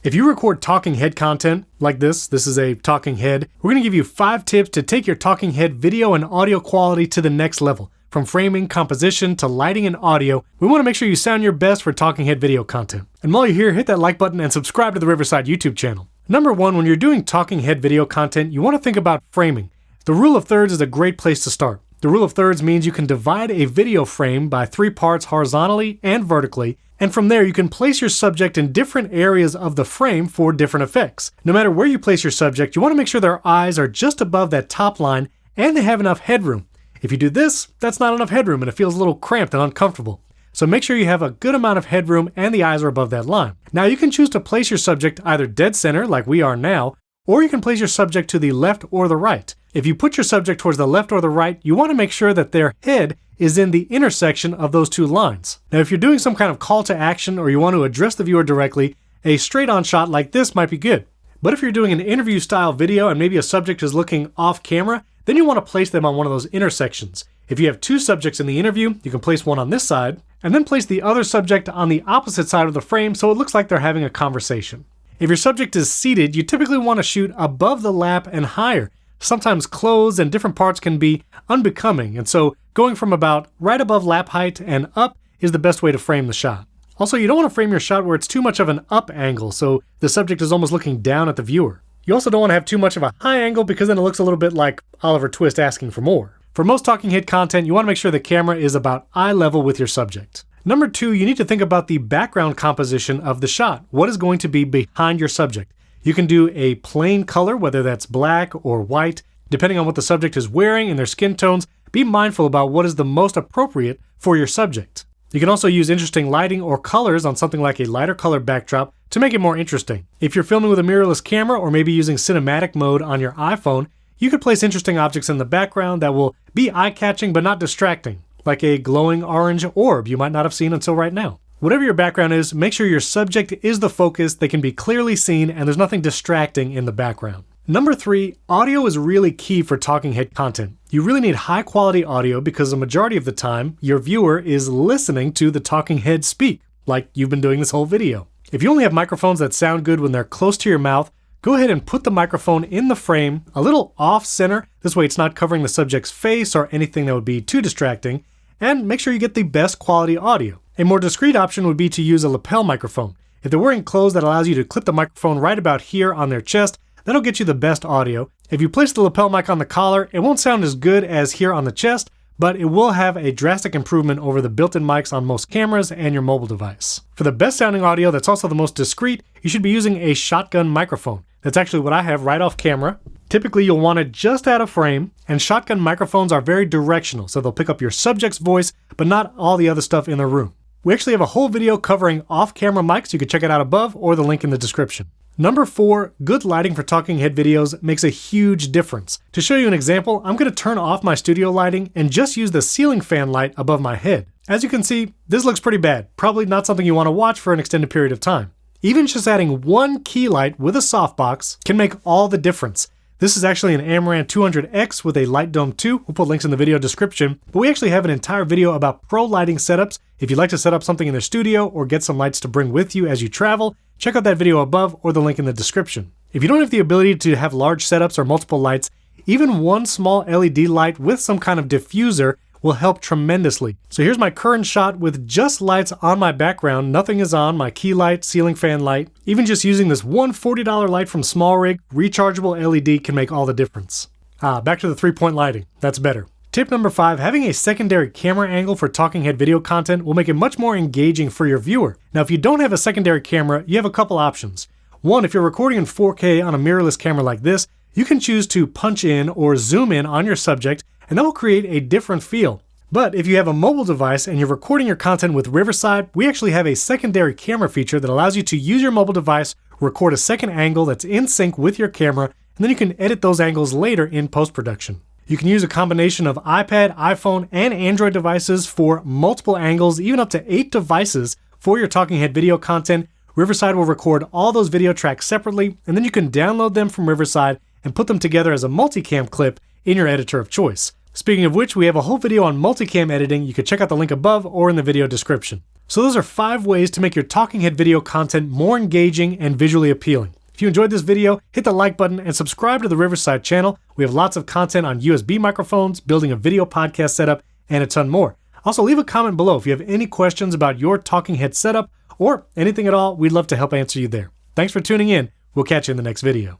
If you record talking head content like this is a talking head, we're going to give you 5 tips to take your talking head video and audio quality to the next level. From framing, composition, to lighting and audio, we want to make sure you sound your best for talking head video content. And while you're here, hit that like button and subscribe to the Riverside YouTube channel. Number 1, when you're doing talking head video content, you want to think about framing. The rule of thirds is a great place to start. The rule of thirds means you can divide a video frame by 3 parts horizontally and vertically, and from there you can place your subject in different areas of the frame for different effects. No matter where you place your subject, you want to make sure their eyes are just above that top line and they have enough headroom. If you do this, that's not enough headroom and it feels a little cramped and uncomfortable. So make sure you have a good amount of headroom and the eyes are above that line. Now you can choose to place your subject either dead center like we are now, or you can place your subject to the left or the right. If you put your subject towards the left or the right, you want to make sure that their head is in the intersection of those 2 lines. Now, if you're doing some kind of call to action or you want to address the viewer directly, a straight-on shot like this might be good. But if you're doing an interview-style video and maybe a subject is looking off camera, then you want to place them on one of those intersections. If you have 2 subjects in the interview, you can place one on this side, and then place the other subject on the opposite side of the frame so it looks like they're having a conversation. If your subject is seated, you typically want to shoot above the lap and higher. Sometimes clothes and different parts can be unbecoming, and so going from about right above lap height and up is the best way to frame the shot. Also, you don't want to frame your shot where it's too much of an up angle, so the subject is almost looking down at the viewer. You also don't want to have too much of a high angle because then it looks a little bit like Oliver Twist asking for more. For most talking head content, you want to make sure the camera is about eye level with your subject. Number 2, you need to think about the background composition of the shot. What is going to be behind your subject? You can do a plain color, whether that's black or white. Depending on what the subject is wearing and their skin tones, be mindful about what is the most appropriate for your subject. You can also use interesting lighting or colors on something like a lighter color backdrop to make it more interesting. If you're filming with a mirrorless camera or maybe using cinematic mode on your iPhone, you could place interesting objects in the background that will be eye-catching but not distracting, like a glowing orange orb you might not have seen until right now. Whatever your background is, make sure your subject is the focus, they can be clearly seen, and there's nothing distracting in the background. Number 3, audio is really key for talking head content. You really need high quality audio because the majority of the time, your viewer is listening to the talking head speak, like you've been doing this whole video. If you only have microphones that sound good when they're close to your mouth, go ahead and put the microphone in the frame, a little off center, this way it's not covering the subject's face or anything that would be too distracting, and make sure you get the best quality audio. A more discreet option would be to use a lapel microphone. If they're wearing clothes that allows you to clip the microphone right about here on their chest, that'll get you the best audio. If you place the lapel mic on the collar, it won't sound as good as here on the chest, but it will have a drastic improvement over the built-in mics on most cameras and your mobile device. For the best sounding audio that's also the most discreet, you should be using a shotgun microphone. That's actually what I have right off camera. Typically you'll want it just out of frame, and shotgun microphones are very directional, so they'll pick up your subject's voice, but not all the other stuff in the room. We actually have a whole video covering off-camera mics. You can check it out above or the link in the description. Number 4, good lighting for talking head videos makes a huge difference. To show you an example, I'm going to turn off my studio lighting and just use the ceiling fan light above my head. As you can see, this looks pretty bad. Probably not something you want to watch for an extended period of time. Even just adding one key light with a softbox can make all the difference. This is actually an Amaran 200X with a Light Dome 2. We'll put links in the video description, but we actually have an entire video about pro lighting setups. If you'd like to set up something in the studio or get some lights to bring with you as you travel, check out that video above or the link in the description. If you don't have the ability to have large setups or multiple lights, even one small LED light with some kind of diffuser will help tremendously. So here's my current shot with just lights on my background. Nothing is on, my key light, ceiling fan light. Even just using this one $40 light from SmallRig, rechargeable LED can make all the difference. Back to the 3-point lighting. That's better. Tip number 5, having a secondary camera angle for talking head video content will make it much more engaging for your viewer. Now, if you don't have a secondary camera, you have a couple options. One, if you're recording in 4K on a mirrorless camera like this, you can choose to punch in or zoom in on your subject, and that will create a different feel. But if you have a mobile device and you're recording your content with Riverside, we actually have a secondary camera feature that allows you to use your mobile device, record a second angle that's in sync with your camera, and then you can edit those angles later in post-production. You can use a combination of iPad, iPhone, and Android devices for multiple angles, even up to 8 devices for your talking head video content. Riverside will record all those video tracks separately, and then you can download them from Riverside and put them together as a multicam clip in your editor of choice. Speaking of which, we have a whole video on multicam editing. You can check out the link above or in the video description. So those are 5 ways to make your talking head video content more engaging and visually appealing. If you enjoyed this video, hit the like button and subscribe to the Riverside channel. We have lots of content on USB microphones, building a video podcast setup, and a ton more. Also, leave a comment below if you have any questions about your talking head setup or anything at all. We'd love to help answer you there. Thanks for tuning in. We'll catch you in the next video.